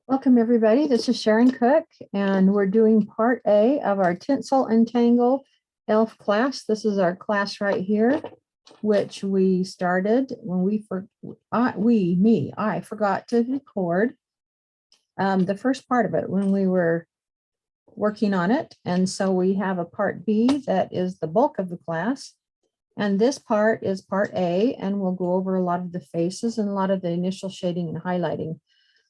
Welcome, everybody. This is Sharon Cook, and we're doing part A of our Tinsel and Tangle ELF class. This is our class right here, which we started when I forgot to record the first part of it when we were working on it. And so we have a part B that is the bulk of the class. And this part is part A, and we'll go over a lot of the faces and a lot of the initial shading and highlighting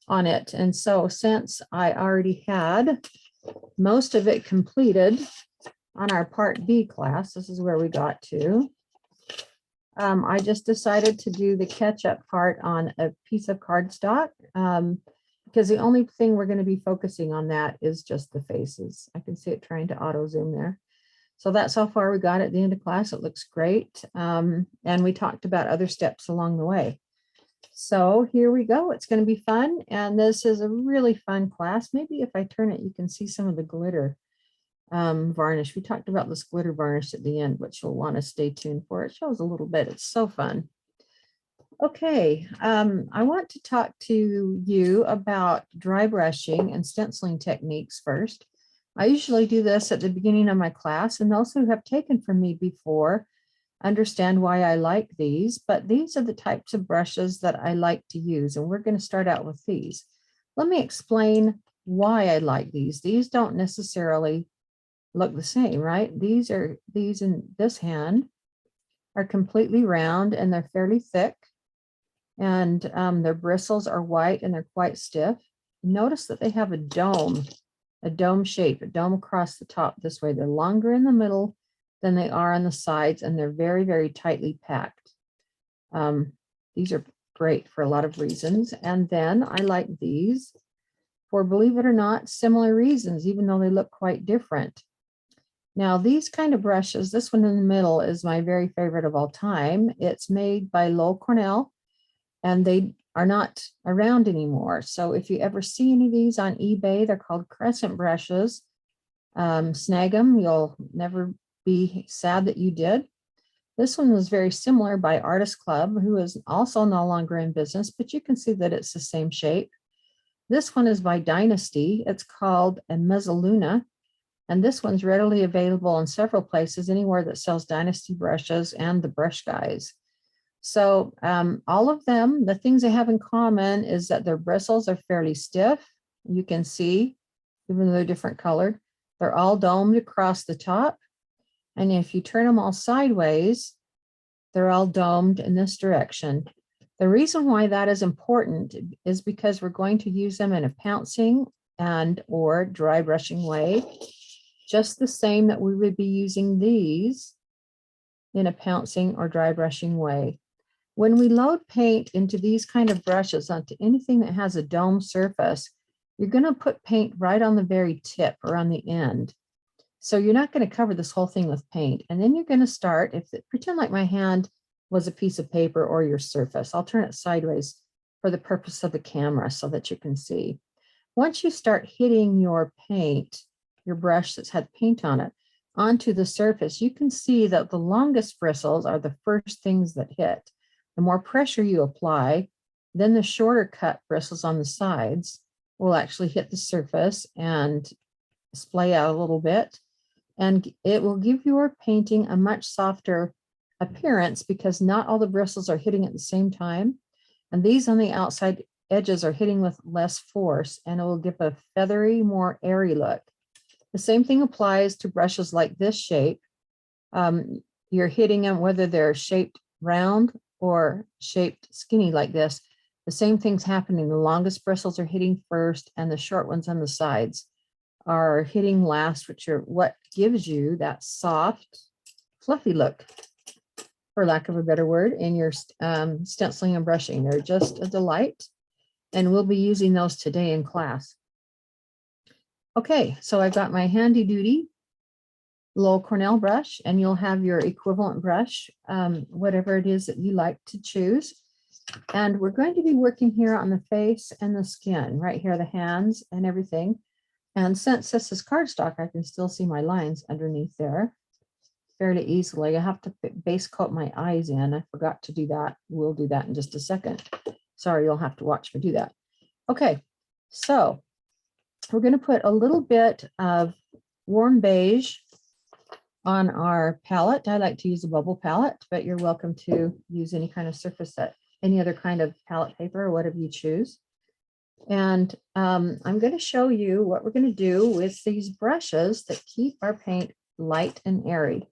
on it. And so since I already had most of it completed on our part B class, this is where we got to, I just decided to do the catch-up part on a piece of cardstock because the only thing we're going to be focusing on that is just the faces. I can see it trying to auto zoom there. So that's how far we got at the end of class. It looks great. And we talked about other steps along the way. So here we go. It's going to be fun. And this is a really fun class. Maybe if I turn it, you can see some of the glitter varnish. We talked about this glitter varnish at the end, which you'll want to stay tuned for. It shows a little bit. It's so fun. Okay, I want to talk to you about dry brushing and stenciling techniques first. I usually do this at the beginning of my class, and those who have taken from me before understand why I like these, but these are the types of brushes that I like to use, and we're going to start out with these. Let me explain why I like these. These don't necessarily look the same, right? These in this hand are completely round and they're fairly thick, and their bristles are white and they're quite stiff. Notice that they have a dome shape, a dome across the top this way. They're longer in the middle than they are on the sides, and they're very, very tightly packed. These are great for a lot of reasons. And then I like these for, believe it or not, similar reasons, even though they look quite different. Now, these kind of brushes, this one in the middle is my very favorite of all time. It's made by Lowell Cornell, and they are not around anymore. So if you ever see any of these on eBay, they're called crescent brushes. Snag them, you'll never be sad that you did. This one was very similar by Artist Club, who is also no longer in business, but you can see that it's the same shape. This one is by Dynasty. It's called a Mezzaluna, and this one's readily available in several places, anywhere that sells Dynasty brushes and the Brush Guys. So all of them, the things they have in common is that their bristles are fairly stiff. You can see, even though they're different colored, they're all domed across the top. And if you turn them all sideways, they're all domed in this direction. The reason why that is important is because we're going to use them in a pouncing and or dry brushing way, just the same that we would be using these in a pouncing or dry brushing way. When we load paint into these kind of brushes onto anything that has a dome surface, you're going to put paint right on the very tip or on the end. So you're not going to cover this whole thing with paint. And then you're going to start, pretend like my hand was a piece of paper or your surface. I'll turn it sideways for the purpose of the camera so that you can see. Once you start hitting your paint, your brush that's had paint on it, onto the surface, you can see that the longest bristles are the first things that hit. The more pressure you apply, then the shorter cut bristles on the sides will actually hit the surface and splay out a little bit. And it will give your painting a much softer appearance because not all the bristles are hitting at the same time. And these on the outside edges are hitting with less force, and it will give a feathery, more airy look. The same thing applies to brushes like this shape. You're hitting them whether they're shaped round or shaped skinny like this. The same thing's happening. The longest bristles are hitting first, and the short ones on the sides are hitting last, which are what gives you that soft, fluffy look, for lack of a better word, in your stenciling and brushing. They're just a delight, and we'll be using those today in class. Okay, so I've got my handy duty Lowell Cornell brush, and you'll have your equivalent brush, whatever it is that you like to choose. And we're going to be working here on the face and the skin, right here, the hands and everything. And since this is cardstock, I can still see my lines underneath there fairly easily. I have to base coat my eyes in. I forgot to do that. We'll do that in just a second. Sorry, you'll have to watch me do that. Okay, So we're going to put a little bit of warm beige on our palette. I like to use a bubble palette, but you're welcome to use any kind of surface that, any other kind of palette paper or whatever you choose. And I'm going to show you what we're going to do with these brushes that keep our paint light and airy.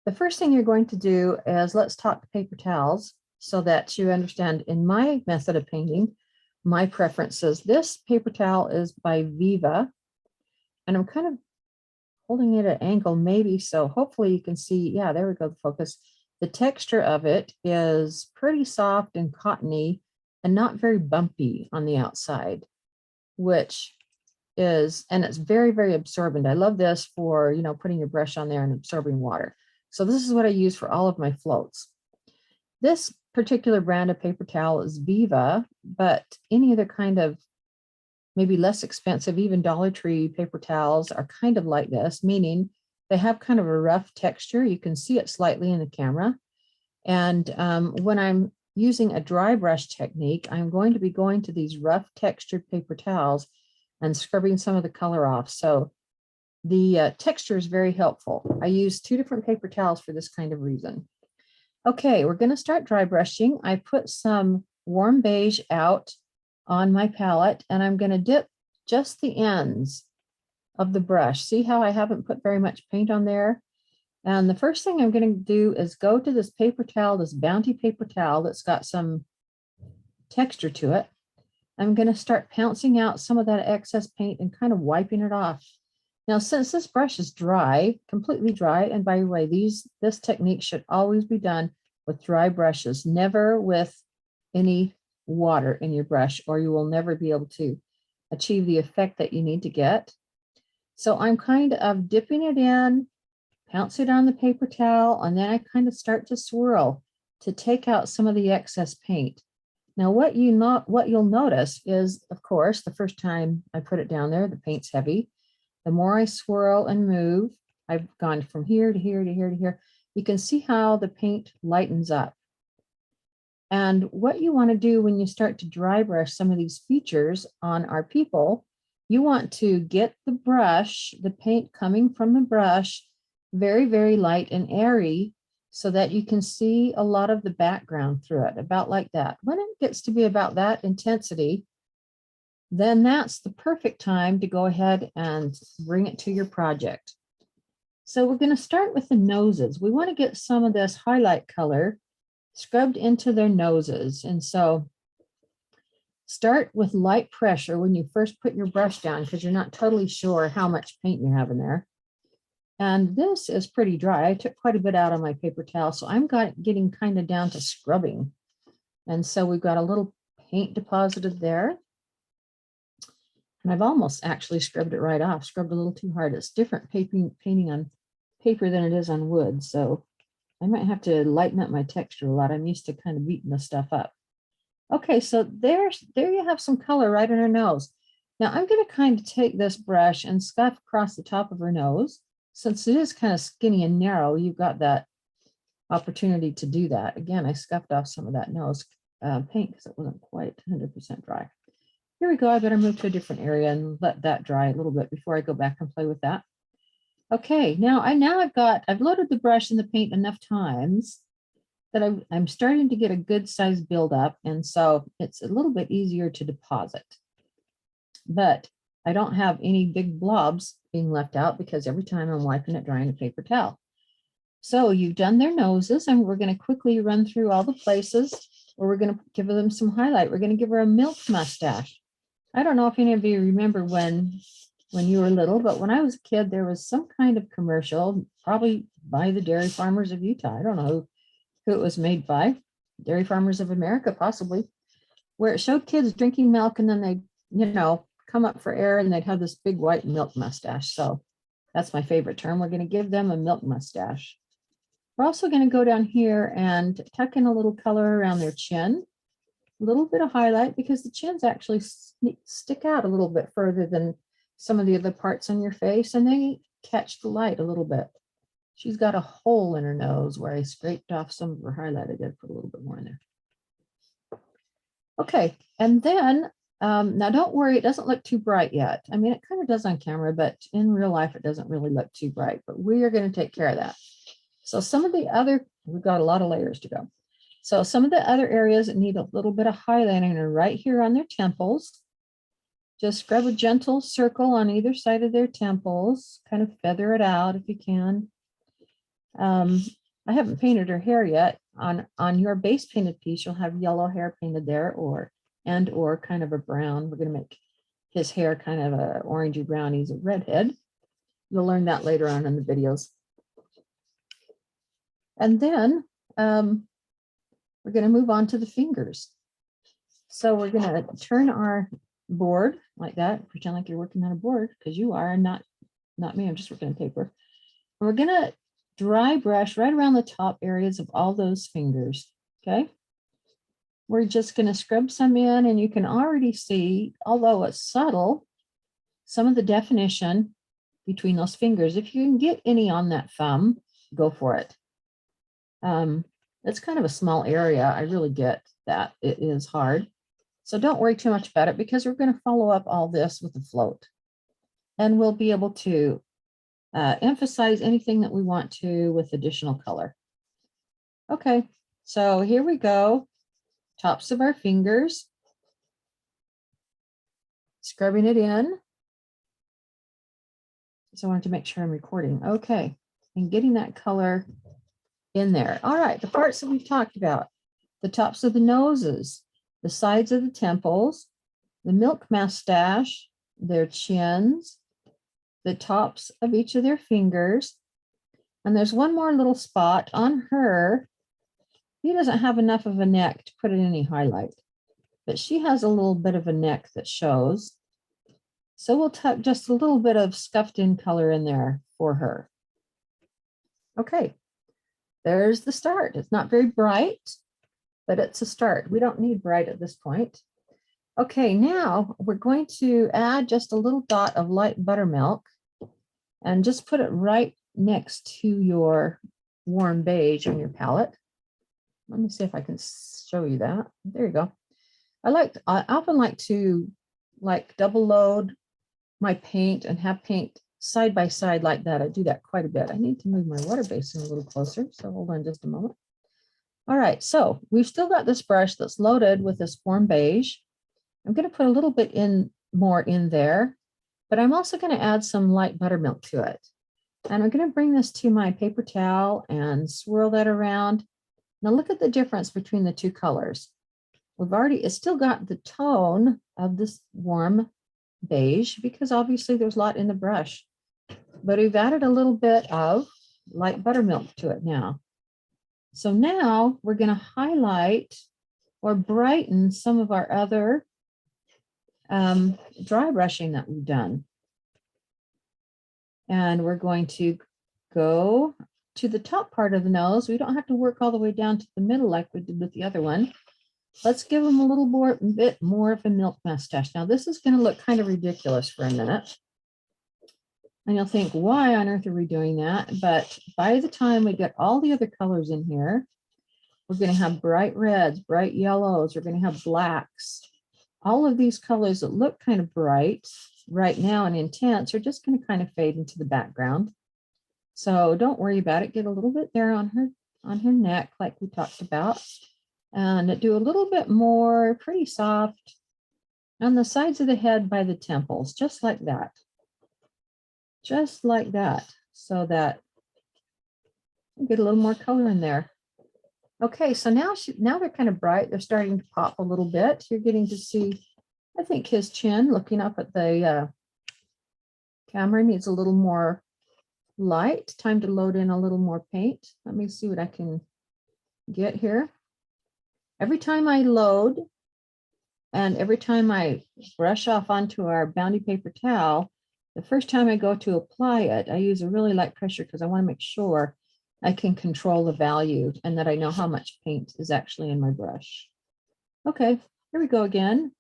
The first thing you're going to do is let's talk paper towels so that you understand in my method of painting, my preferences. This paper towel is by Viva, and I'm kind of holding it at an angle, maybe, so hopefully you can see, yeah, there we go, the focus. The texture of it is pretty soft and cottony and not very bumpy on the outside, which is, and it's very, very absorbent. I love this for, you know, putting your brush on there and absorbing water. So this is what I use for all of my floats. This particular brand of paper towel is Viva, but any other kind of maybe less expensive, even Dollar Tree paper towels are kind of like this, meaning they have kind of a rough texture. You can see it slightly in the camera. And when I'm using a dry brush technique, I'm going to be going to these rough textured paper towels and scrubbing some of the color off. So the texture is very helpful. I use 2 different paper towels for this kind of reason. Okay, we're going to start dry brushing. I put some warm beige out on my palette, and I'm going to dip just the ends of the brush. See how I haven't put very much paint on there? And the first thing I'm going to do is go to this paper towel, this Bounty paper towel that's got some texture to it. I'm going to start pouncing out some of that excess paint and kind of wiping it off. Now, since this brush is dry, completely dry, and by the way, this technique should always be done with dry brushes, never with any water in your brush, or you will never be able to achieve the effect that you need to get. So I'm kind of dipping it in, pounce it on the paper towel, and then I kind of start to swirl to take out some of the excess paint. Now, what you'll notice is, of course, the first time I put it down there, the paint's heavy. The more I swirl and move, I've gone from here to here to here to here. You can see how the paint lightens up. And what you want to do when you start to dry brush some of these features on our people, you want to get the brush, the paint coming from the brush, very, very light and airy so that you can see a lot of the background through it, about like that. When it gets to be about that intensity, then that's the perfect time to go ahead and bring it to your project. So we're going to start with the noses. We want to get some of this highlight color scrubbed into their noses. And so start with light pressure when you first put your brush down, because you're not totally sure how much paint you have in there. And this is pretty dry. I took quite a bit out on my paper towel, so I'm getting kind of down to scrubbing. And so we've got a little paint deposited there. And I've almost actually scrubbed it right off, scrubbed a little too hard. It's different painting on paper than it is on wood. So I might have to lighten up my texture a lot. I'm used to kind of beating the stuff up. Okay, so there you have some color right on her nose. Now I'm going to kind of take this brush and scuff across the top of her nose. Since it is kind of skinny and narrow, you've got that opportunity to do that. Again, I scuffed off some of that nose paint because it wasn't quite 100% dry. Here we go. I better move to a different area and let that dry a little bit before I go back and play with that. Okay, now I've loaded the brush and the paint enough times that I'm starting to get a good size buildup, and so it's a little bit easier to deposit. But I don't have any big blobs being left out because every time I'm wiping it dry in a paper towel. So you've done their noses, and we're going to quickly run through all the places where we're going to give them some highlight. We're going to give her a milk mustache. I don't know if any of you remember when you were little, but when I was a kid, there was some kind of commercial, probably by the Dairy Farmers of Utah. I don't know who it was made by, Dairy Farmers of America, possibly, where it showed kids drinking milk, and then they'd, come up for air and they'd have this big white milk mustache. So that's my favorite term. We're going to give them a milk mustache. We're also going to go down here and tuck in a little color around their chin. A little bit of highlight because the chins actually stick out a little bit further than some of the other parts on your face, and they catch the light a little bit. She's got a hole in her nose where I scraped off some of her highlight. I did put a little bit more in there. Okay, and then Now don't worry, it doesn't look too bright yet. I mean, it kind of does on camera, but in real life, it doesn't really look too bright, but we are going to take care of that. So some of the other, we've got a lot of layers to go. So some of the other areas that need a little bit of highlighting are right here on their temples. Just scrub a gentle circle on either side of their temples, kind of feather it out if you can. I haven't painted her hair yet. On your base painted piece, you'll have yellow hair painted there or kind of a brown. We're going to make his hair kind of a orangey brown. He's a redhead. You'll learn that later on in the videos. And then we're going to move on to the fingers. So we're going to turn our board like that, pretend like you're working on a board, because you are, and not me. I'm just working on paper. And we're going to dry brush right around the top areas of all those fingers. Okay. We're just going to scrub some in, and you can already see, although it's subtle, some of the definition between those fingers. If you can get any on that thumb, go for it. It's kind of a small area. I really get that it is hard. So don't worry too much about it, because we're going to follow up all this with a float. And we'll be able to emphasize anything that we want to with additional color. Okay, so here we go. Tops of our fingers. Scrubbing it in. So I wanted to make sure I'm recording. Okay, and getting that color in there. All right, the parts that we've talked about. The tops of the noses, the sides of the temples, the milk mustache, their chins, the tops of each of their fingers. And there's one more little spot on her. He doesn't have enough of a neck to put in any highlight, but she has a little bit of a neck that shows. So we'll tuck just a little bit of scuffed in color in there for her. Okay, there's the start. It's not very bright, but it's a start. We don't need bright at this point. Okay, now we're going to add just a little dot of light buttermilk and just put it right next to your warm beige on your palette. Let me see if I can show you that. There you go. I often like to double load my paint and have paint side by side like that. I do that quite a bit. I need to move my water basin a little closer. So hold on just a moment. All right, so we've still got this brush that's loaded with this warm beige. I'm going to put a little bit more in there, but I'm also going to add some light buttermilk to it. And I'm going to bring this to my paper towel and swirl that around. Now look at the difference between the two colors. It's still got the tone of this warm beige, because obviously there's a lot in the brush, but we've added a little bit of light buttermilk to it now. So now we're going to highlight or brighten some of our other dry brushing that we've done. And we're going to go to the top part of the nose. We don't have to work all the way down to the middle like we did with the other one. Let's give them a little bit more of a milk mustache. Now this is going to look kind of ridiculous for a minute. And you'll think, why on earth are we doing that? But by the time we get all the other colors in here, we're going to have bright reds, bright yellows, we're going to have blacks. All of these colors that look kind of bright right now and intense are just going to kind of fade into the background. So don't worry about it. Get a little bit there on her neck, like we talked about, and do a little bit more, pretty soft, on the sides of the head by the temples, just like that. Just like that, so that you get a little more color in there. Okay, so now they're kind of bright. They're starting to pop a little bit. You're getting to see, I think, his chin looking up at the camera needs a little more light. Time to load in a little more paint. Let me see what I can get here. Every time I load and every time I brush off onto our bounty paper towel, the first time I go to apply it, I use a really light pressure because I want to make sure I can control the value and that I know how much paint is actually in my brush. Okay, here we go again.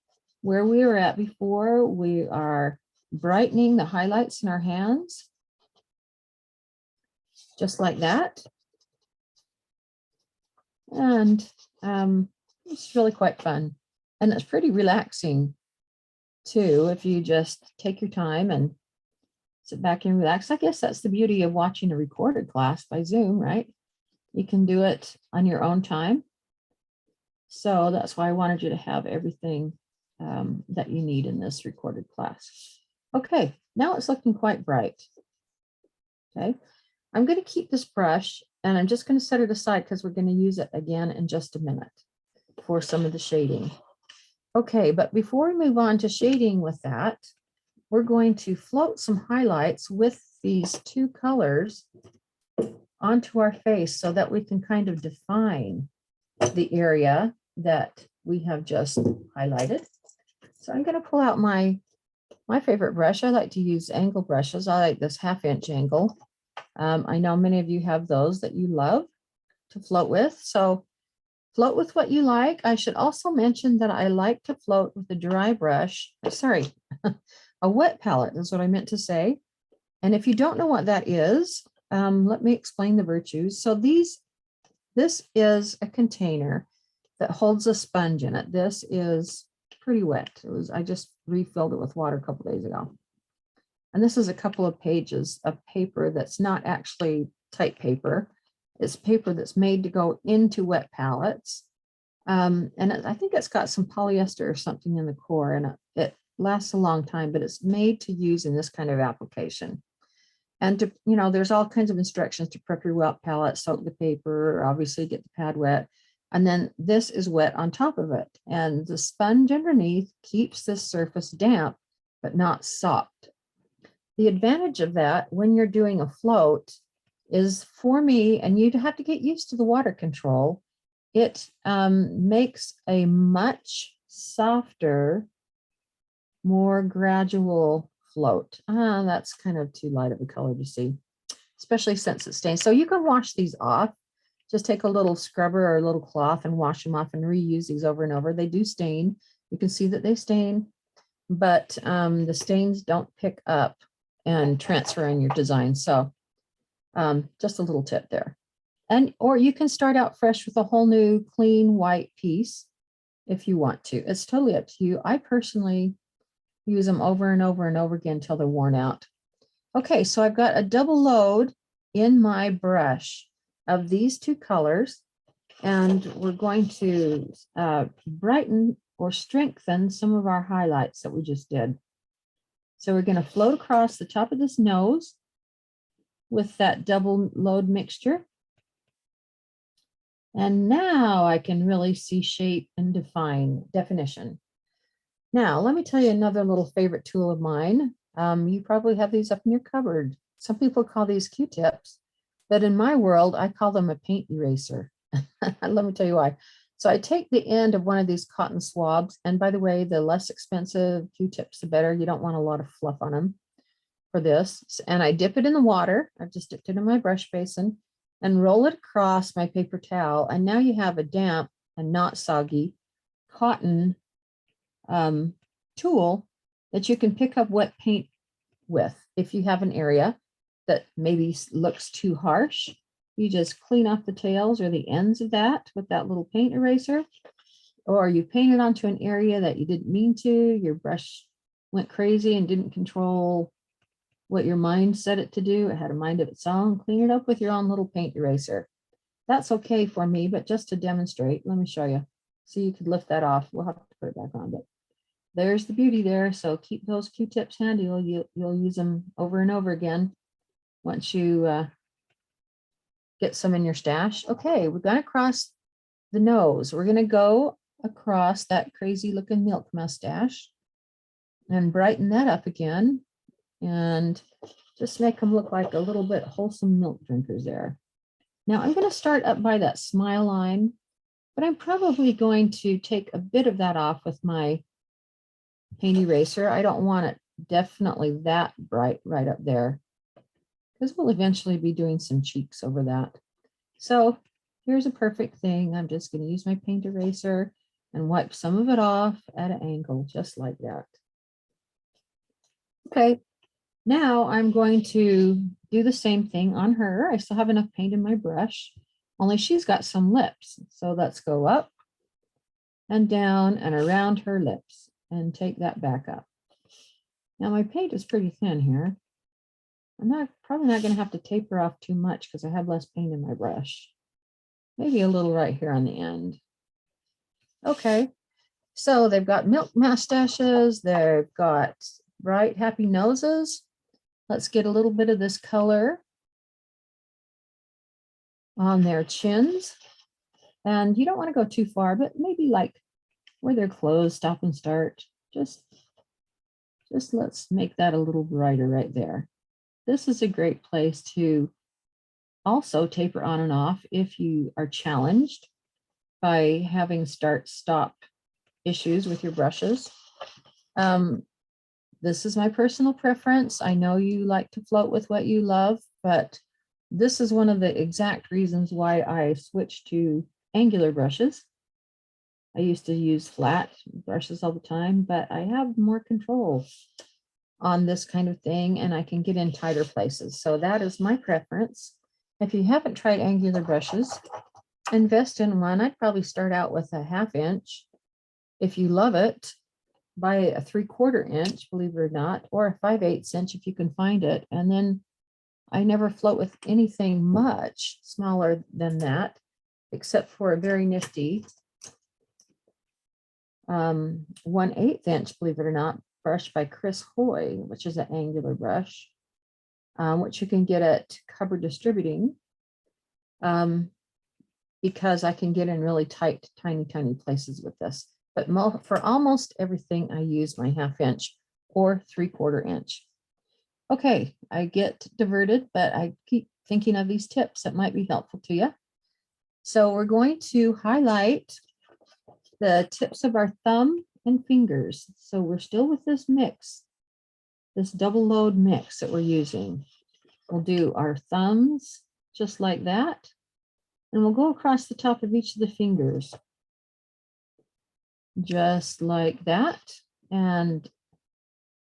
Where we were at before, we are brightening the highlights in our hands. Just like that. And it's really quite fun. And it's pretty relaxing too, if you just take your time and sit back and relax. I guess that's the beauty of watching a recorded class by Zoom, right? You can do it on your own time. So that's why I wanted you to have everything that you need in this recorded class. Okay, now it's looking quite bright. Okay, I'm going to keep this brush and I'm just going to set it aside because we're going to use it again in just a minute for some of the shading. Okay, but before we move on to shading with that, we're going to float some highlights with these two colors onto our face so that we can kind of define the area that we have just highlighted. So I'm going to pull out my favorite brush. I like to use angle brushes. I like this 1/2 inch angle. I know many of you have those that you love to float with. So float with what you like. I should also mention that I like to float with a dry brush. Sorry, a wet palette is what I meant to say. And if you don't know what that is, let me explain the virtues. So this is a container that holds a sponge in it. This is pretty wet. I just refilled it with water a couple days ago. And this is a couple of pages of paper that's not actually type paper. It's paper that's made to go into wet palettes. And I think it's got some polyester or something in the core, and it lasts a long time, but it's made to use in this kind of application. And to, there's all kinds of instructions to prep your wet palette, soak the paper, obviously get the pad wet. And then this is wet on top of it. And the sponge underneath keeps this surface damp, but not soft. The advantage of that when you're doing a float is, for me, and you'd have to get used to the water control, it makes a much softer, more gradual float. That's kind of too light of a color to see, especially since it stains. So you can wash these off. Just take a little scrubber or a little cloth and wash them off and reuse these over and over. They do stain. You can see that they stain, but the stains don't pick up and transfer in your design. So just a little tip there. Or you can start out fresh with a whole new clean white piece if you want to. It's totally up to you. I personally use them over and over and over again until they're worn out. Okay, so I've got a double load in my brush of these two colors, and we're going to brighten or strengthen some of our highlights that we just did. So we're going to float across the top of this nose with that double load mixture. And now I can really see shape and definition. Now, let me tell you another little favorite tool of mine. You probably have these up in your cupboard. Some people call these Q-tips, but in my world, I call them a paint eraser. Let me tell you why. So I take the end of one of these cotton swabs, and by the way, the less expensive Q-tips, the better. You don't want a lot of fluff on them for this. And I dip it in the water. I've just dipped it in my brush basin and roll it across my paper towel. And now you have a damp and not soggy cotton tool that you can pick up wet paint with. If you have an area that maybe looks too harsh, you just clean off the tails or the ends of that with that little paint eraser, or you painted onto an area that you didn't mean to. Your brush went crazy and didn't control what your mind set it to do. It had a mind of its own. Clean it up with your own little paint eraser. That's okay for me, but just to demonstrate, let me show you. So you could lift that off. We'll have to put it back on, but there's the beauty there. So keep those Q-tips handy. You'll use them over and over again once you get some in your stash. Okay, we're going to cross the nose. We're going to go across that crazy looking milk mustache and brighten that up again and just make them look like a little bit wholesome milk drinkers there. Now I'm going to start up by that smile line, but I'm probably going to take a bit of that off with my paint eraser. I don't want it definitely that bright right up there, because we'll eventually be doing some cheeks over that. So here's a perfect thing. I'm just going to use my paint eraser and wipe some of it off at an angle, just like that. Okay, now I'm going to do the same thing on her. I still have enough paint in my brush, only she's got some lips. So let's go up and down and around her lips and take that back up. Now my paint is pretty thin here. I'm probably not going to have to taper off too much because I have less paint in my brush. Maybe a little right here on the end. Okay, so they've got milk mustaches. They've got bright, happy noses. Let's get a little bit of this color on their chins. And you don't want to go too far, but maybe like where their clothes stop and start. Just let's make that a little brighter right there. This is a great place to also taper on and off if you are challenged by having start-stop issues with your brushes. This is my personal preference. I know you like to float with what you love, but this is one of the exact reasons why I switched to angular brushes. I used to use flat brushes all the time, but I have more control on this kind of thing and I can get in tighter places. So that is my preference. If you haven't tried angular brushes, invest in one. I'd probably start out with a 1/2 inch. If you love it, buy a 3/4 inch, believe it or not, or a 5/8 inch if you can find it. And then I never float with anything much smaller than that, except for a very nifty 1/8 inch, believe it or not, brush by Chris Hoy, which is an angular brush, which you can get at Cupboard Distributing, because I can get in really tight, tiny places with this. But for almost everything, I use my 1/2 inch or 3/4 inch. Okay, I get diverted, but I keep thinking of these tips that might be helpful to you. So we're going to highlight the tips of our thumb and fingers. So we're still with this mix, this double load mix that we're using. We'll do our thumbs just like that. And we'll go across the top of each of the fingers. Just like that. And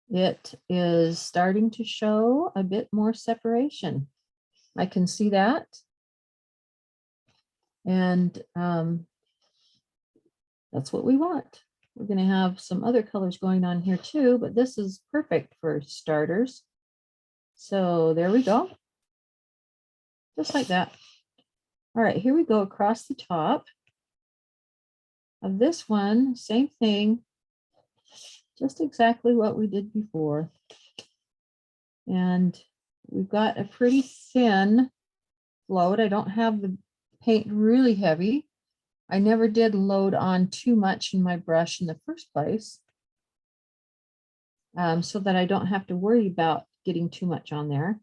it is starting to show a bit more separation. I can see that. And that's what we want. We're going to have some other colors going on here too, but this is perfect for starters. So there we go. Just like that. All right, here we go across the top of this one. Same thing. Just exactly what we did before. And we've got a pretty thin float. I don't have the paint really heavy. I never did load on too much in my brush in the first place, so that I don't have to worry about getting too much on there.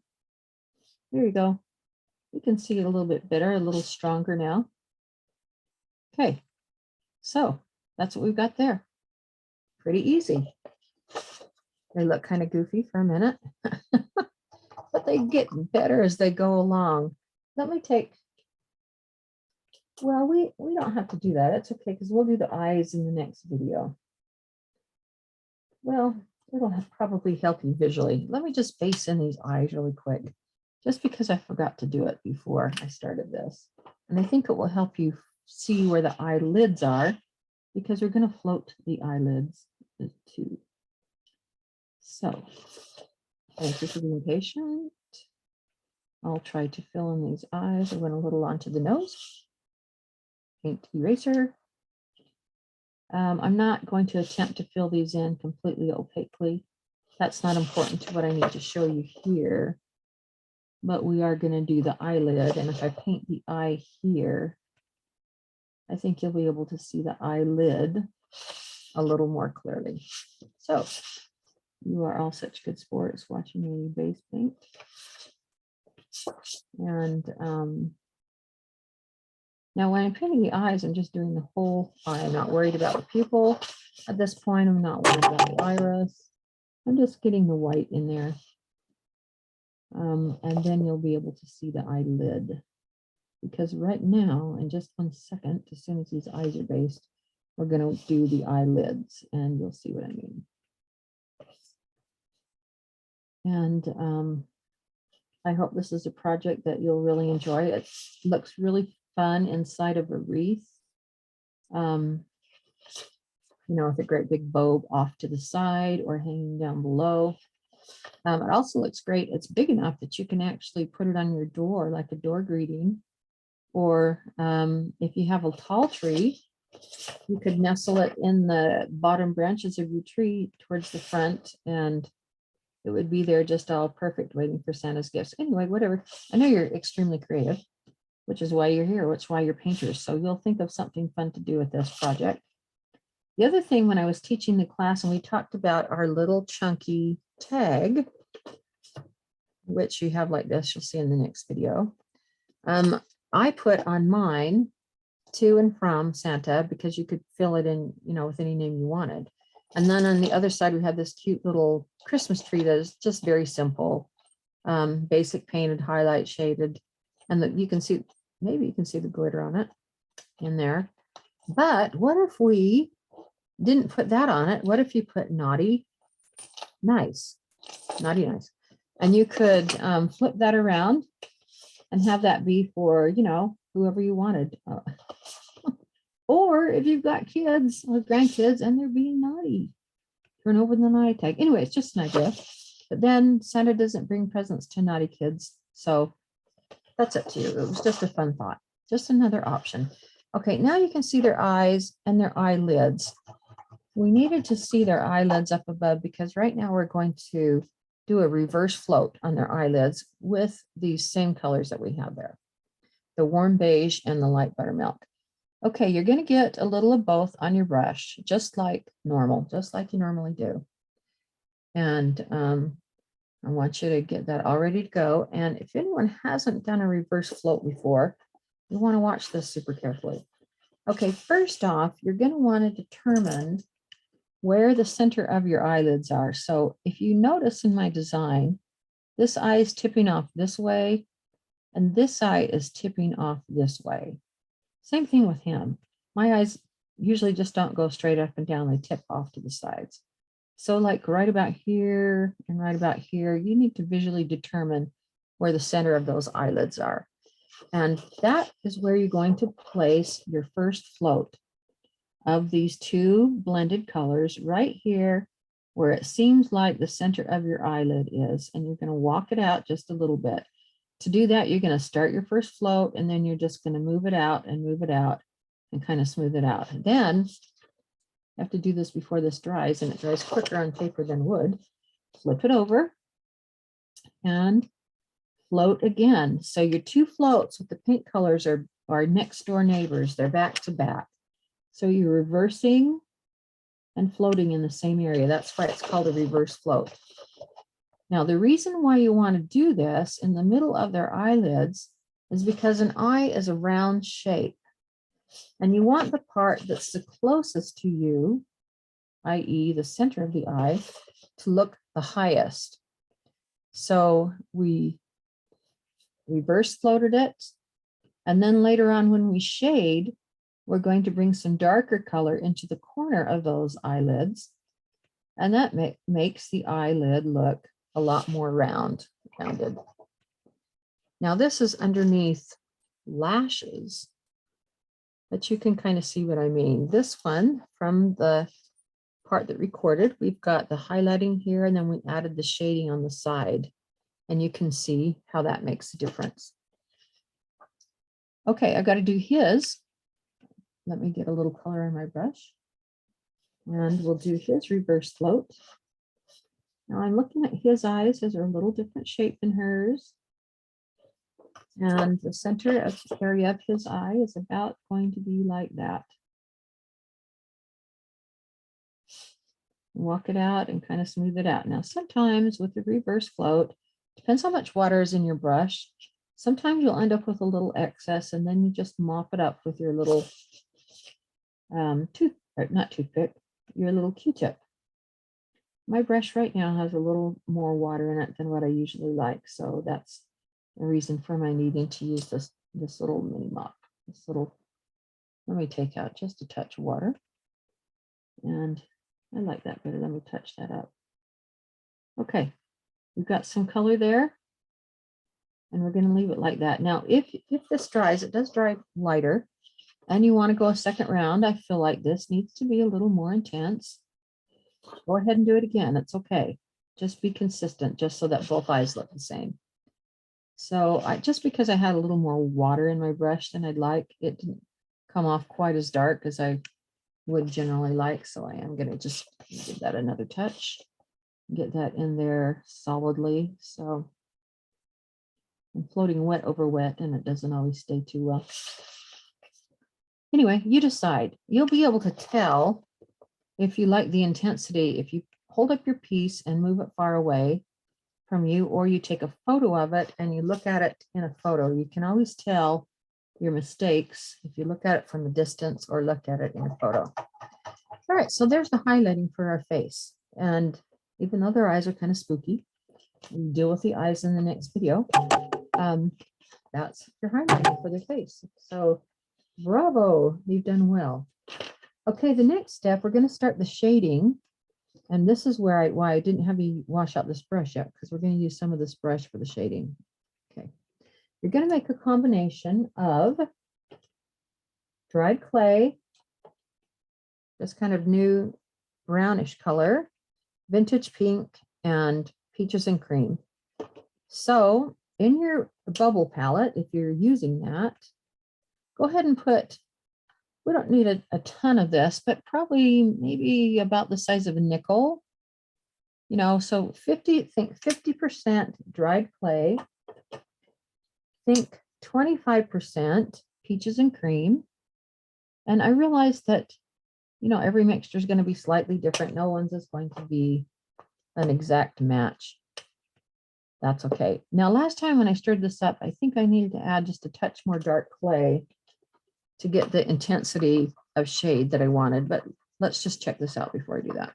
There you go. You can see it a little bit better, a little stronger now. Okay, so that's what we've got there. Pretty easy. They look kind of goofy for a minute, but they get better as they go along. Let me take, well, we don't have to do that. It's okay, because we'll do the eyes in the next video. Well, it'll probably help you visually. Let me just base in these eyes really quick, just because I forgot to do it before I started this. And I think it will help you see where the eyelids are, because we're going to float the eyelids too. So thank you for being patient. I'll try to fill in these eyes. I went a little onto the nose. Paint eraser. I'm not going to attempt to fill these in completely opaquely. That's not important to what I need to show you here. But we are going to do the eyelid. And if I paint the eye here, I think you'll be able to see the eyelid a little more clearly. So you are all such good sports watching me base paint. And now when I'm painting the eyes, I'm just doing the whole eye. I'm not worried about the pupil. At this point, I'm not worried about the iris. I'm just getting the white in there. And then you'll be able to see the eyelid. Because right now, in just 1 second, as soon as these eyes are based, we're going to do the eyelids, and you'll see what I mean. And I hope this is a project that you'll really enjoy. It looks really fun inside of a wreath. you know, with a great big bow off to the side or hanging down below. It also looks great. It's big enough that you can actually put it on your door like a door greeting. Or if you have a tall tree, you could nestle it in the bottom branches of your tree towards the front, and it would be there just all perfect waiting for Santa's gifts. Anyway, whatever. I know you're extremely creative, which is why you're here, which is why you're painters. So you'll think of something fun to do with this project. The other thing, when I was teaching the class and we talked about our little chunky tag, which you have like this, you'll see in the next video. I put on mine to and from Santa because you could fill it in, you know, with any name you wanted. And then on the other side, we have this cute little Christmas tree that is just very simple, basic painted, highlight shaded. And you can see, maybe you can see the glitter on it in there. But what if we didn't put that on it? What if you put naughty, nice, naughty, nice? And you could flip that around and have that be for, you know, whoever you wanted. Or if you've got kids or grandkids and they're being naughty, turn over the naughty tag. Anyway, it's just an idea. But then Santa doesn't bring presents to naughty kids. So that's up to you. It was just a fun thought. Just another option. Okay, now you can see their eyes and their eyelids. We needed to see their eyelids up above because right now we're going to do a reverse float on their eyelids with these same colors that we have there, the warm beige and the light buttermilk. Okay, you're going to get a little of both on your brush, just like normal, just like you normally do. And I want you to get that all ready to go. And if anyone hasn't done a reverse float before, you want to watch this super carefully. Okay, first off, you're going to want to determine where the center of your eyelids are. So if you notice in my design, this eye is tipping off this way, and this eye is tipping off this way. Same thing with him. My eyes usually just don't go straight up and down, they tip off to the sides. So like right about here and right about here, you need to visually determine where the center of those eyelids are. And that is where you're going to place your first float of these two blended colors right here, where it seems like the center of your eyelid is, and you're going to walk it out just a little bit. To do that, you're going to start your first float, and then you're just going to move it out and kind of smooth it out. And then you have to do this before this dries, and it dries quicker on paper than wood. Flip it over and float again. So your two floats with the pink colors are next door neighbors. They're back to back. So you're reversing and floating in the same area. That's why it's called a reverse float. Now, the reason why you want to do this in the middle of their eyelids is because an eye is a round shape. And you want the part that's the closest to you, i.e. the center of the eye, to look the highest. So we reverse floated it. And then later on when we shade, we're going to bring some darker color into the corner of those eyelids. And that makes the eyelid look a lot more rounded. Now this is underneath lashes, but you can kind of see what I mean. This one, from the part that recorded, we've got the highlighting here, and then we added the shading on the side. And you can see how that makes a difference. Okay, I've got to do his. Let me get a little color on my brush. And we'll do his reverse float. Now I'm looking at his eyes. His are a little different shape than hers. And the center of the area of his eye is about going to be like that. Walk it out and kind of smooth it out. Now sometimes with the reverse float, depends how much water is in your brush. Sometimes you'll end up with a little excess, and then you just mop it up with your little not toothpick, your little Q-tip. My brush right now has a little more water in it than what I usually like, so that's the reason for my needing to use this little mini mop. Let me take out just a touch of water, and I like that better. Let me touch that up. Okay, we've got some color there, and we're going to leave it like that. Now, if this dries, it does dry lighter. and you want to go a second round, I feel like this needs to be a little more intense. Go ahead and do it again. It's okay. Just be consistent, just so that both eyes look the same. So just because I had a little more water in my brush than I'd like, it didn't come off quite as dark as I would generally like. So I am going to just give that another touch, get that in there solidly. So I'm floating wet over wet, and it doesn't always stay too well. Anyway, you decide. You'll be able to tell if you like the intensity, if you hold up your piece and move it far away from you, or you take a photo of it and you look at it in a photo. You can always tell your mistakes if you look at it from a distance or look at it in a photo. All right, so there's the highlighting for our face. And even though their eyes are kind of spooky, we'll deal with the eyes in the next video. That's your highlighting for their face. So bravo, you've done well. Okay, the next step, we're going to start the shading. And this is where why I didn't have you wash out this brush yet, because we're going to use some of this brush for the shading. Okay, you're going to make a combination of dried clay, this kind of new brownish color, vintage pink, and peaches and cream. So in your bubble palette, if you're using that, go ahead and put, we don't need a ton of this, but probably maybe about the size of a nickel. You know, so think 50% dried clay, think 25% peaches and cream. And I realized that, you know, every mixture is going to be slightly different. No one's is going to be an exact match. That's okay. Now, last time when I stirred this up, I think I needed to add just a touch more dark clay to get the intensity of shade that I wanted, but let's just check this out before I do that.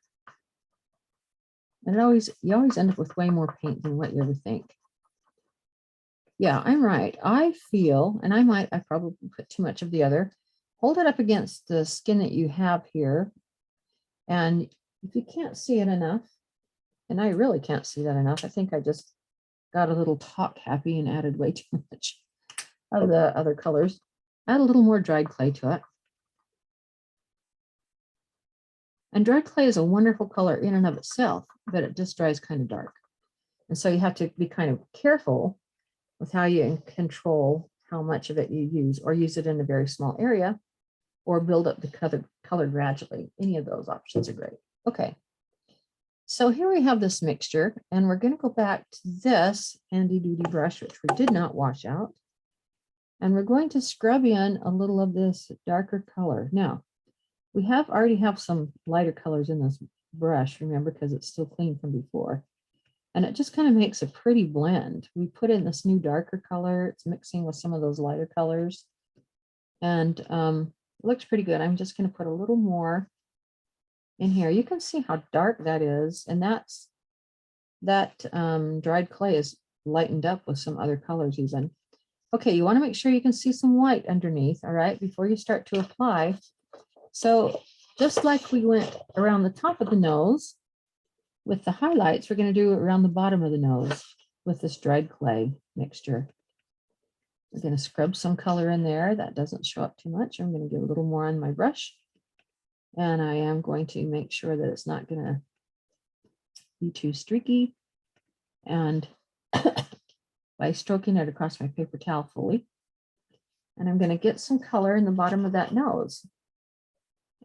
And you always end up with way more paint than what you ever think. Yeah, I'm right. I feel, and I probably put too much of the other. Hold it up against the skin that you have here. And if you can't see it enough, and I really can't see that enough, I think I just got a little top happy and added way too much of the other colors. Add a little more dried clay to it. And dried clay is a wonderful color in and of itself, but it just dries kind of dark. And so you have to be kind of careful with how you control how much of it you use, or use it in a very small area, or build up the color gradually. Any of those options are great. Okay. So here we have this mixture, and we're going to go back to this handy duty brush, which we did not wash out. And we're going to scrub in a little of this darker color. Now, we already have some lighter colors in this brush, remember, because it's still clean from before. And it just kind of makes a pretty blend. We put in this new darker color. It's mixing with some of those lighter colors. And it looks pretty good. I'm just going to put a little more in here. You can see how dark that is. And that dried clay is lightened up with some other colors even. Okay, you want to make sure you can see some white underneath, all right, before you start to apply. So just like we went around the top of the nose with the highlights, we're going to do it around the bottom of the nose with this dried clay mixture. We're going to scrub some color in there. That doesn't show up too much. I'm going to get a little more on my brush. And I am going to make sure that it's not going to be too streaky. And by stroking it across my paper towel fully. And I'm going to get some color in the bottom of that nose.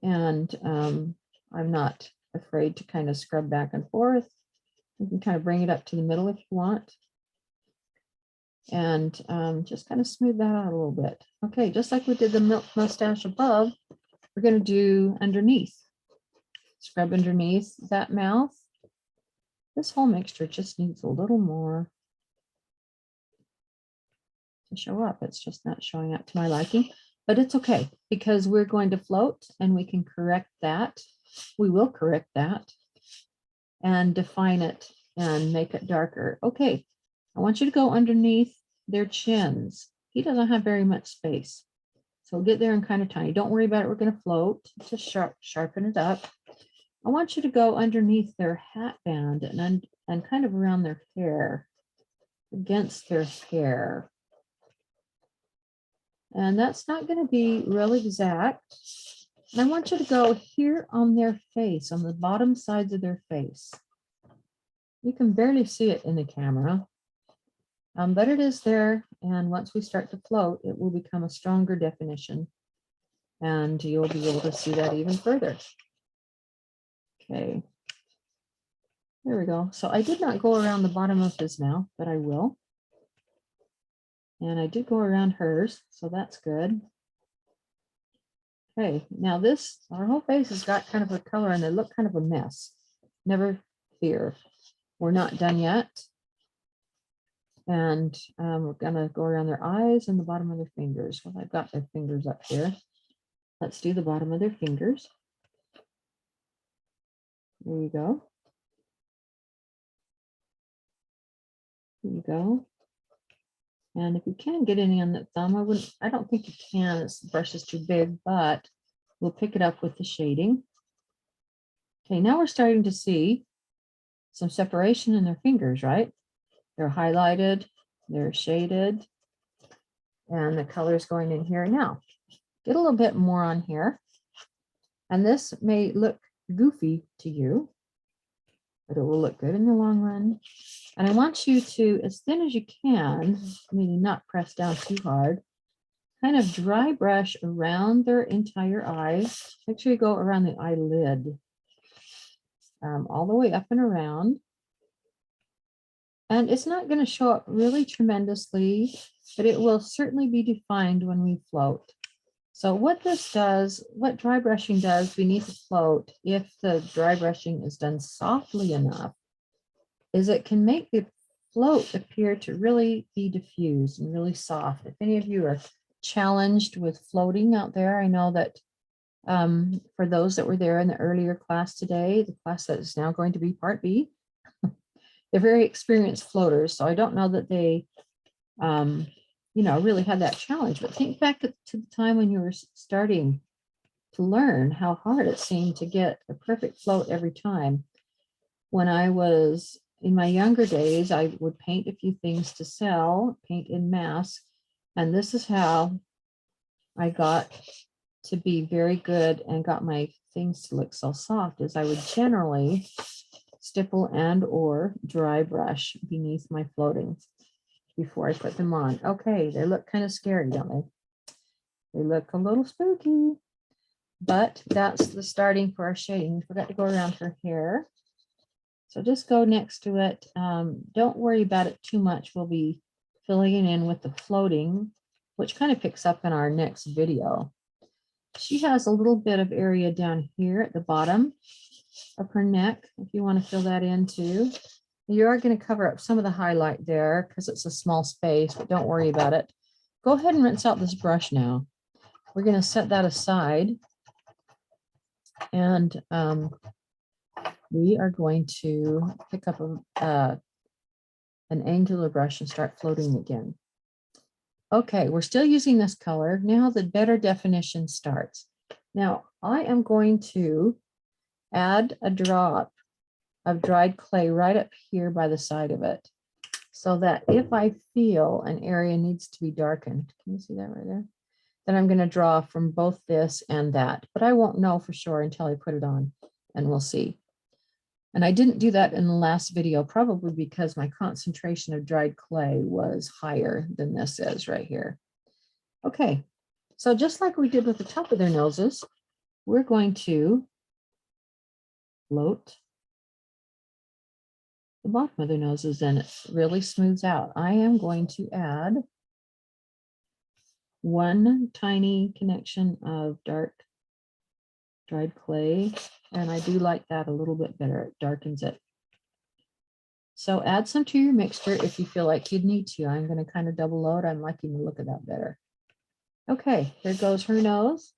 And I'm not afraid to kind of scrub back and forth. You can kind of bring it up to the middle if you want. And just kind of smooth that out a little bit. Okay, just like we did the milk mustache above, we're going to do underneath. Scrub underneath that mouth. This whole mixture just needs a little more to show up. It's just not showing up to my liking, but it's okay because we're going to float and we can correct that. We will correct that and define it and make it darker. Okay, I want you to go underneath their chins. He doesn't have very much space. So get there and kind of tiny. Don't worry about it. We're going to float. Just sharpen it up. I want you to go underneath their hat band and kind of around their hair, against their hair. And that's not going to be real exact. And I want you to go here on their face, on the bottom sides of their face. You can barely see it in the camera, but it is there. And once we start to float, it will become a stronger definition. And you'll be able to see that even further. Okay. There we go. So I did not go around the bottom of his mouth, but I will. And I did go around hers, so that's good. Okay, now this, our whole face has got kind of a color and they look kind of a mess. Never fear. We're not done yet. And we're gonna go around their eyes and the bottom of their fingers. Well, I've got their fingers up here. Let's do the bottom of their fingers. There you go. There you go. And if you can get any on the thumb, I don't think you can, the brush is too big, but we'll pick it up with the shading. Okay, now we're starting to see some separation in their fingers, right? They're highlighted, they're shaded, and the color's going in here now. Get a little bit more on here. And this may look goofy to you, but it will look good in the long run. And I want you to, as thin as you can, meaning not press down too hard, kind of dry brush around their entire eye. Make sure you go around the eyelid, all the way up and around. And it's not going to show up really tremendously, but it will certainly be defined when we float. So what this does, what dry brushing does beneath the float, if the dry brushing is done softly enough, is it can make the float appear to really be diffused and really soft. If any of you are challenged with floating out there, I know that for those that were there in the earlier class today, the class that is now going to be part B, they're very experienced floaters. So I don't know that they, really had that challenge, but think back to the time when you were starting to learn how hard it seemed to get a perfect float every time. When I was in my younger days, I would paint a few things to sell, paint in mass, and this is how I got to be very good and got my things to look so soft, as I would generally stipple and or dry brush beneath my floating before I put them on. Okay, they look kind of scary, don't they? They look a little spooky, but that's the starting for our shading. We forgot to go around her hair. So just go next to it. Don't worry about it too much. We'll be filling it in with the floating, which kind of picks up in our next video. She has a little bit of area down here at the bottom of her neck, if you want to fill that in too. You are going to cover up some of the highlight there because it's a small space, but don't worry about it. Go ahead and rinse out this brush now. We're going to set that aside. And we are going to pick up an angular brush and start floating again. Okay, we're still using this color. Now the better definition starts. Now I am going to add a drop of dried clay right up here by the side of it, so that if I feel an area needs to be darkened, can you see that right there? Then I'm going to draw from both this and that, but I won't know for sure until I put it on, and we'll see. And I didn't do that in the last video, probably because my concentration of dried clay was higher than this is right here. Okay, so just like we did with the top of their noses, we're going to float the bottom of their noses, and it really smooths out. I am going to add one tiny connection of dark dried clay, and I do like that a little bit better. It darkens it. So add some to your mixture if you feel like you'd need to. I'm going to kind of double load. I'm liking the look of that better. Okay, here goes her nose.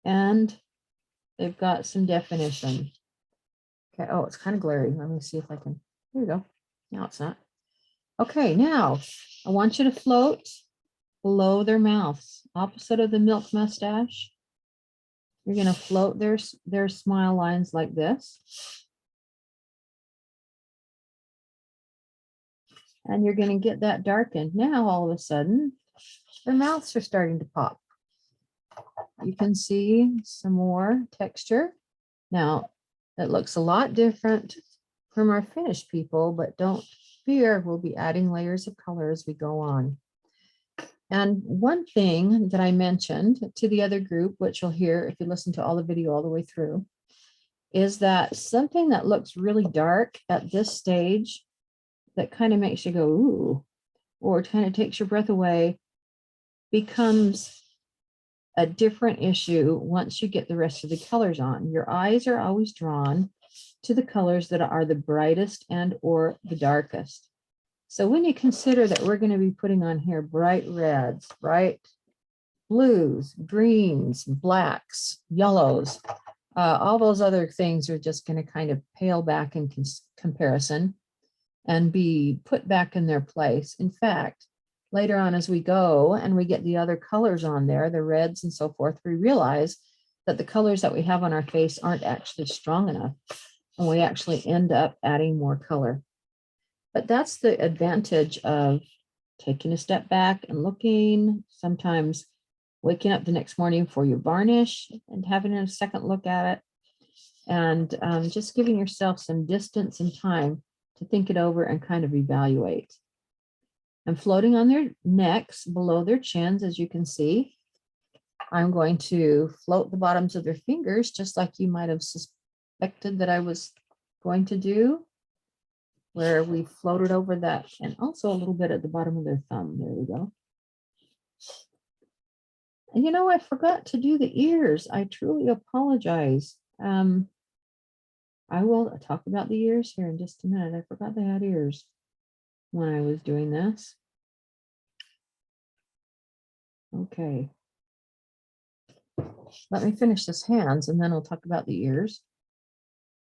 And they've got some definition. Okay, oh, it's kind of glary. Let me see if I can, there you go. Now it's not. Okay, now I want you to float below their mouths, opposite of the milk mustache. You're going to float their smile lines like this. And you're going to get that darkened. Now, all of a sudden, their mouths are starting to pop. You can see some more texture. Now, it looks a lot different from our finished people, but don't fear, we'll be adding layers of color as we go on. And one thing that I mentioned to the other group, which you'll hear if you listen to all the video all the way through, is that something that looks really dark at this stage that kind of makes you go, ooh, or kind of takes your breath away, becomes a different issue once you get the rest of the colors on. Your eyes are always drawn to the colors that are the brightest and or the darkest. So when you consider that we're going to be putting on here bright reds, bright blues, greens, blacks, yellows, all those other things are just going to kind of pale back in comparison and be put back in their place. In fact, later on as we go and we get the other colors on there, the reds and so forth, we realize that the colors that we have on our face aren't actually strong enough, and we actually end up adding more color. But that's the advantage of taking a step back and looking, sometimes waking up the next morning before you varnish and having a second look at it, and just giving yourself some distance and time to think it over and kind of evaluate. And floating on their necks below their chins, as you can see, I'm going to float the bottoms of their fingers, just like you might have suspected that I was going to do, where we floated over that, and also a little bit at the bottom of their thumb. There we go. And you know, I forgot to do the ears. I truly apologize. I will talk about the ears here in just a minute. I forgot they had ears when I was doing this. Okay. Let me finish this hands and then I'll talk about the ears.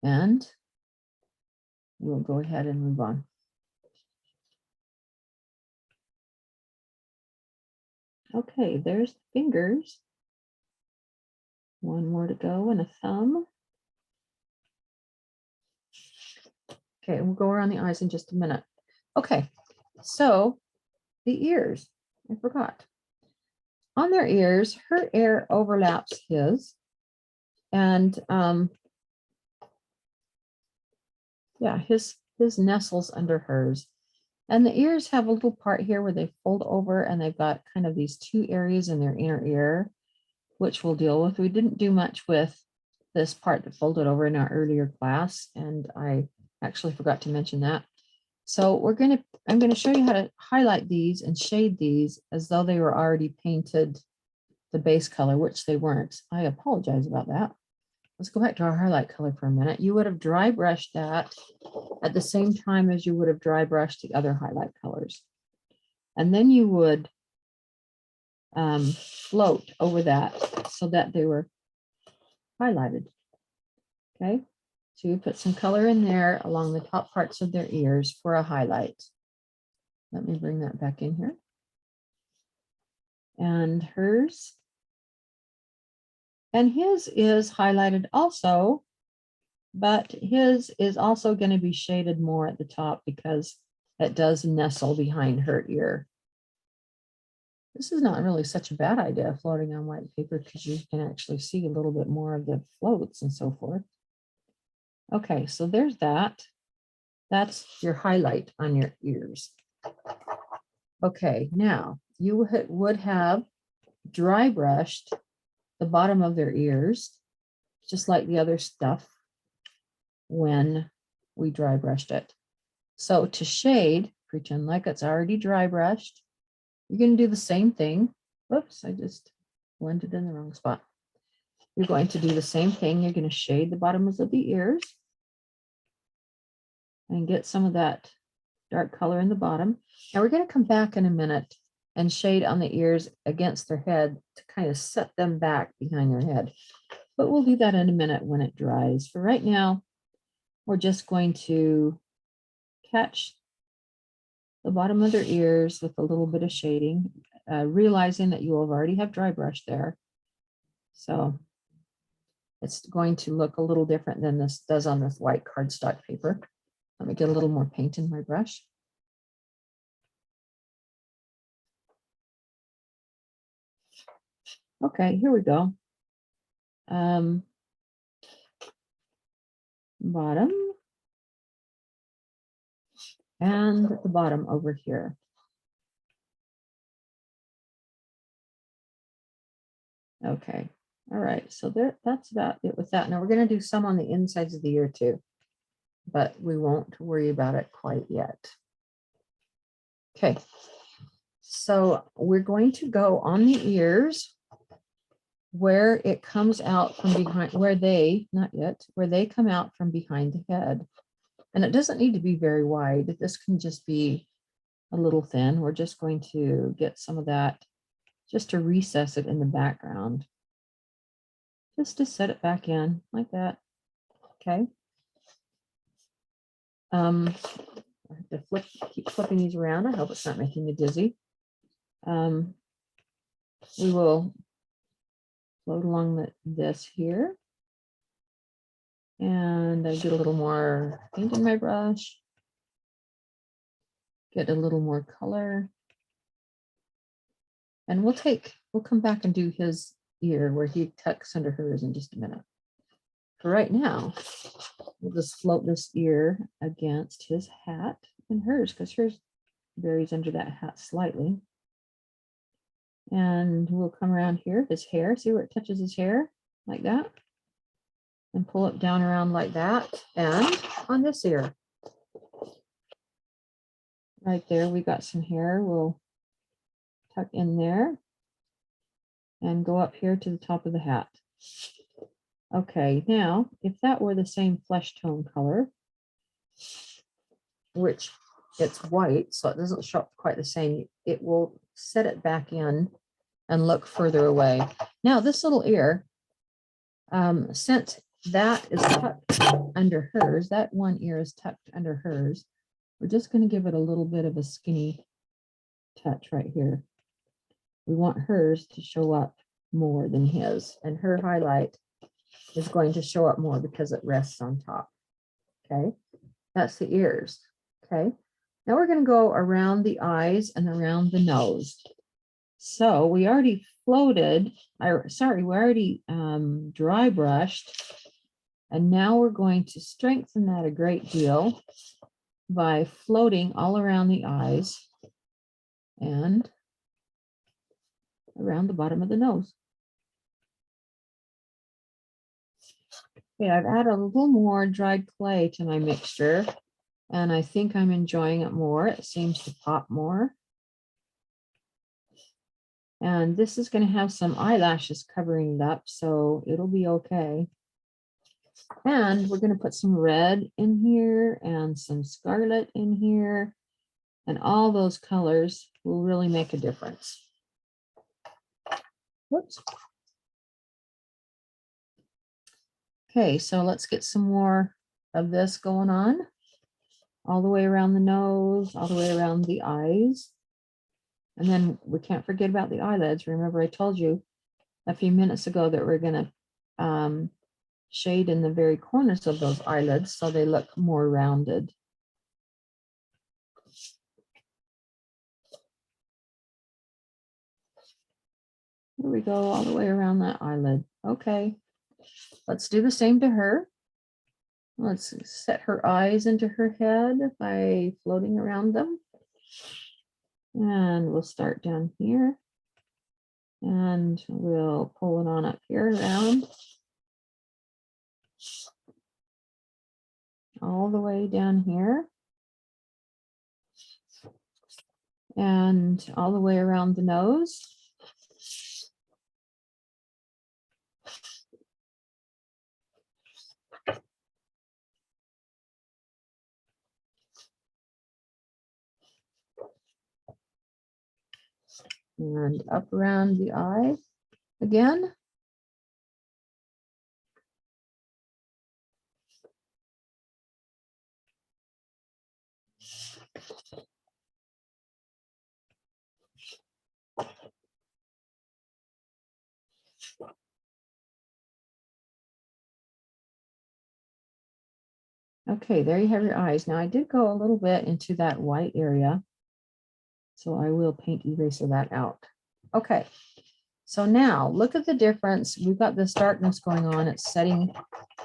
And we'll go ahead and move on. Okay, there's the fingers. One more to go and a thumb. Okay, we'll go around the eyes in just a minute. Okay, so the ears, I forgot. On their ears, her ear overlaps his. And yeah, his nestles under hers. And the ears have a little part here where they fold over, and they've got kind of these two areas in their inner ear, which we'll deal with. We didn't do much with this part that folded over in our earlier class, and I actually forgot to mention that. So I'm going to show you how to highlight these and shade these as though they were already painted the base color, which they weren't. I apologize about that. Let's go back to our highlight color for a minute. You would have dry brushed that at the same time as you would have dry brushed the other highlight colors. And then you would float over that so that they were highlighted. Okay, so you put some color in there along the top parts of their ears for a highlight. Let me bring that back in here. And hers. And his is highlighted also, but his is also going to be shaded more at the top because it does nestle behind her ear. This is not really such a bad idea, floating on white paper, because you can actually see a little bit more of the floats and so forth. Okay, so there's that. That's your highlight on your ears. Okay, now you would have dry brushed the bottom of their ears, just like the other stuff when we dry brushed it. So to shade, pretend like it's already dry brushed. You're going to do the same thing. Whoops, I just blended in the wrong spot. You're going to do the same thing. You're going to shade the bottoms of the ears and get some of that dark color in the bottom. Now we're going to come back in a minute and shade on the ears against their head to kind of set them back behind their head. But we'll do that in a minute when it dries. For right now, we're just going to catch the bottom of their ears with a little bit of shading, realizing that you will already have dry brush there. So it's going to look a little different than this does on this white cardstock paper. Let me get a little more paint in my brush. Okay, here we go. Bottom and the bottom over here. Okay, all right, so that's about it with that. Now we're going to do some on the insides of the ear too, but we won't worry about it quite yet. Okay, so we're going to go on the ears where it comes out from behind, where they, not yet, where they come out from behind the head. And it doesn't need to be very wide. This can just be a little thin. We're just going to get some of that just to recess it in the background. Just to set it back in like that. Okay. I have to keep flipping these around. I hope it's not making you dizzy. We will float along this here. And I get a little more paint in my brush. Get a little more color. And we'll come back and do his ear where he tucks under hers in just a minute. For right now, we'll just float this ear against his hat and hers, because hers varies under that hat slightly. And we'll come around here, his hair, see where it touches his hair, like that. And pull it down around like that. And on this ear. Right there, we got some hair. We'll tuck in there. And go up here to the top of the hat. Okay, now, if that were the same flesh tone color, which it's white, so it doesn't show up quite the same, it will set it back in and look further away. Now, this little ear, since that is tucked under hers, that one ear is tucked under hers, we're just going to give it a little bit of a skinny touch right here. We want hers to show up more than his, and her highlight is going to show up more because it rests on top. Okay, that's the ears. Okay, now we're going to go around the eyes and around the nose. So we already floated, we already dry brushed, and now we're going to strengthen that a great deal by floating all around the eyes and around the bottom of the nose. Okay, I've added a little more dried clay to my mixture, and I think I'm enjoying it more. It seems to pop more. And this is going to have some eyelashes covering it up, so it'll be okay. And we're going to put some red in here and some scarlet in here, and all those colors will really make a difference. Whoops. Okay, so let's get some more of this going on. All the way around the nose, all the way around the eyes. And then we can't forget about the eyelids. Remember, I told you a few minutes ago that we're going to shade in the very corners of those eyelids so they look more rounded. Here we go, all the way around that eyelid. Okay, let's do the same to her. Let's set her eyes into her head by floating around them. And we'll start down here. And we'll pull it on up here around. All the way down here. And all the way around the nose. And up around the eye again. Okay, there you have your eyes. Now I did go a little bit into that white area, so I will paint eraser that out. Okay, So now look at the difference. We've got this darkness going on. It's setting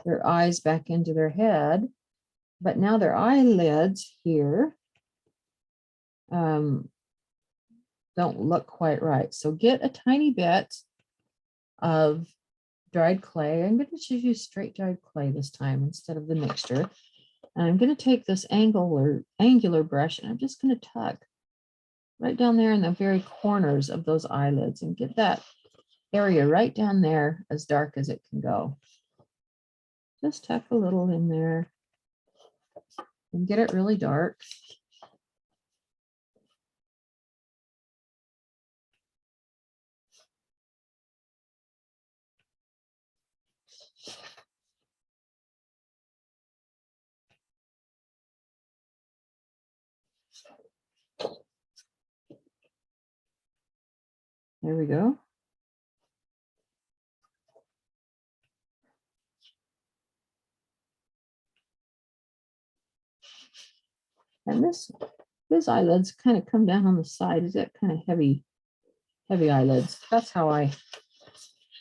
their eyes back into their head, but now their eyelids here don't look quite right. So get a tiny bit of dried clay. I'm going to just use straight dried clay this time instead of the mixture. And I'm going to take this angular brush and I'm just going to tug right down there in the very corners of those eyelids and get that area right down there as dark as it can go. Just tuck a little in there and get it really dark. There we go. And this eyelids kind of come down on the side. Is that kind of heavy eyelids? That's how I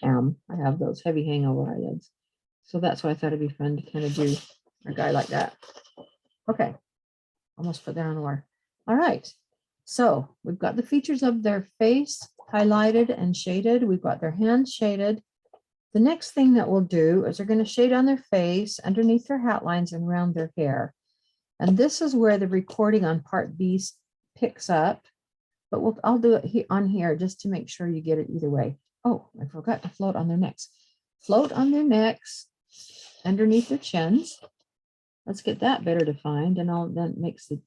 am. I have those heavy hangover eyelids. So that's why I thought it'd be fun to kind of do a guy like that. Okay, almost put that on the wire. All right, so we've got the features of their face highlighted and shaded. We've got their hands shaded. The next thing that we'll do is they're going to shade on their face, underneath their hat lines, and around their hair. And this is where the recording on part B picks up, but I'll do it on here just to make sure you get it either way. Oh, I forgot to float on their necks. Float on their necks, underneath their chins. Let's get that better defined, and then it makes the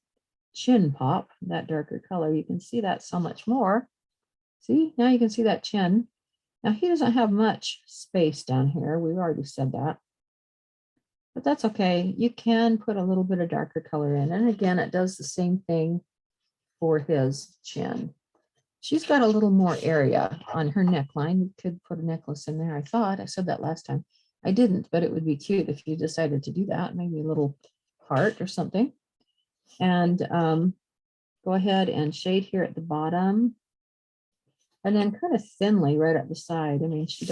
chin pop, that darker color. You can see that so much more. See, now you can see that chin. Now he doesn't have much space down here. We've already said that. But that's okay. You can put a little bit of darker color in. And again, it does the same thing for his chin. She's got a little more area on her neckline. You could put a necklace in there. I said that last time. I didn't, but it would be cute if you decided to do that. Maybe a little heart or something. And go ahead and shade here at the bottom. And then kind of thinly right at the side. I mean, she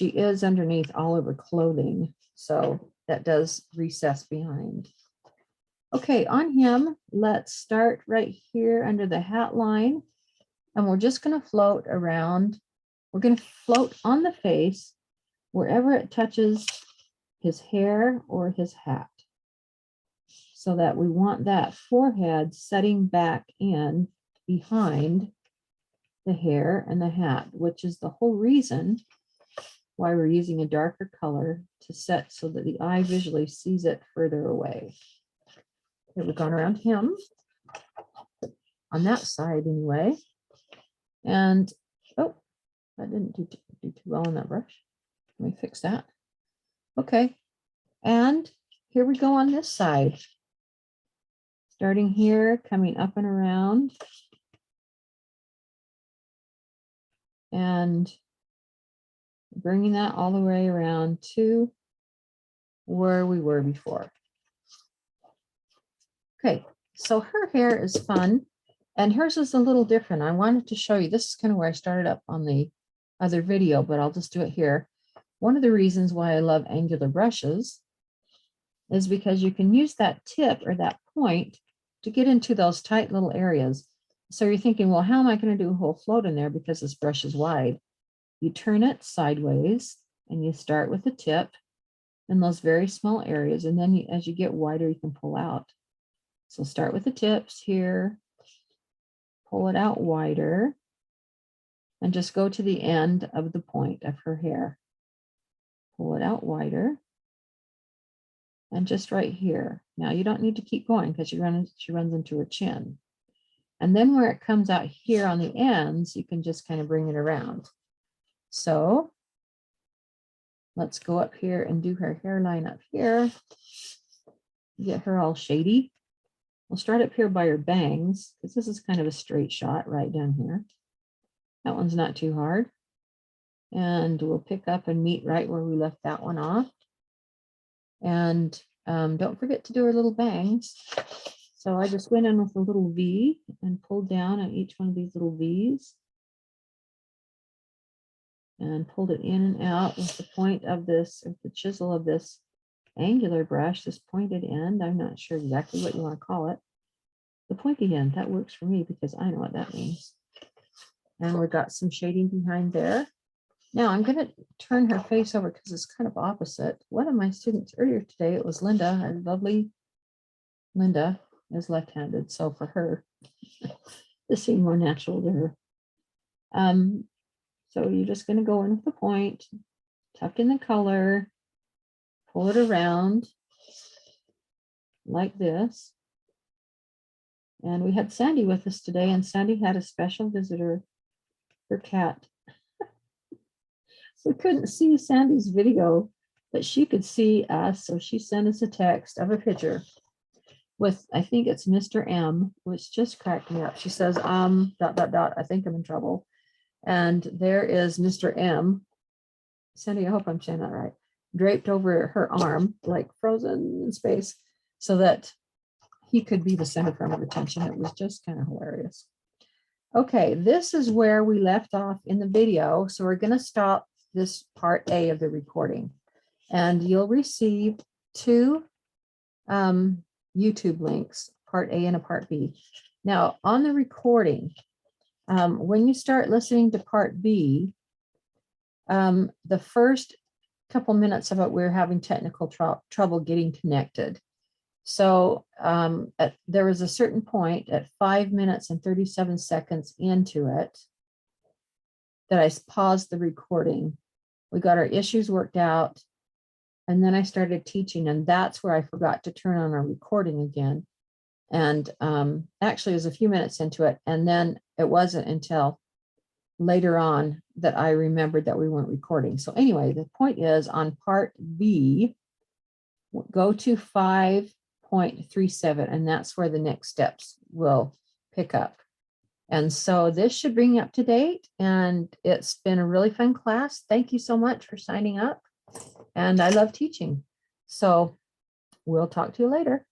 is underneath all of her clothing. So that does recess behind. Okay, on him, let's start right here under the hat line. And we're just going to float around. We're going to float on the face wherever it touches his hair or his hat. So that we want that forehead setting back in behind the hair and the hat, which is the whole reason why we're using a darker color to set so that the eye visually sees it further away. Here we've gone around him on that side anyway. And oh, I didn't do too well on that brush. Let me fix that. Okay, and here we go on this side. Starting here, coming up and around. And bringing that all the way around to where we were before. Okay, so her hair is fun, and hers is a little different. I wanted to show you, this is kind of where I started up on the other video, but I'll just do it here. One of the reasons why I love angular brushes is because you can use that tip or that point to get into those tight little areas. So you're thinking, well, how am I going to do a whole float in there because this brush is wide? You turn it sideways and you start with the tip in those very small areas. And then as you get wider, you can pull out. So start with the tips here, pull it out wider, and just go to the end of the point of her hair. Pull it out wider. And just right here. Now you don't need to keep going because she runs into her chin. And then where it comes out here on the ends, you can just kind of bring it around. So let's go up here and do her hairline up here. Get her all shady. We'll start up here by her bangs because this is kind of a straight shot right down here. That one's not too hard. And we'll pick up and meet right where we left that one off. And don't forget to do her little bangs. So I just went in with a little V and pulled down on each one of these little V's. and pulled it in and out with the point of this, of the chisel of this angular brush, this pointed end. I'm not sure exactly what you want to call it. The pointy end, that works for me because I know what that means. And we've got some shading behind there. Now I'm going to turn her face over because it's kind of opposite. One of my students earlier today, it was Linda, our lovely Linda is left-handed. So for her, this seemed more natural to her. So you're just going to go in with the point, tuck in the color, pull it around like this. And we had Sandy with us today, and Sandy had a special visitor, her cat. We couldn't see Sandy's video, but she could see us. So she sent us a text of a picture with, I think it's Mr. M, which just cracked me up. She says, I think I'm in trouble. And there is Mr. M. Sandy, I hope I'm saying that right. Draped over her arm, like frozen in space, so that he could be the center frame of attention. It was just kind of hilarious. Okay, this is where we left off in the video. So we're going to stop this part A of the recording, and you'll receive two YouTube links, part A and a part B. Now on the recording, when you start listening to part B, the first couple minutes of it, we're having technical trouble getting connected. So there was a certain point at 5 minutes and 37 seconds into it that I paused the recording. We got our issues worked out, and then I started teaching, and that's where I forgot to turn on our recording again. And actually it was a few minutes into it, and then it wasn't until later on that I remembered that we weren't recording. So anyway, the point is, on part B, go to 5.37, and that's where the next steps will pick up. And so this should bring you up to date, and it's been a really fun class. Thank you so much for signing up, and I love teaching. So we'll talk to you later.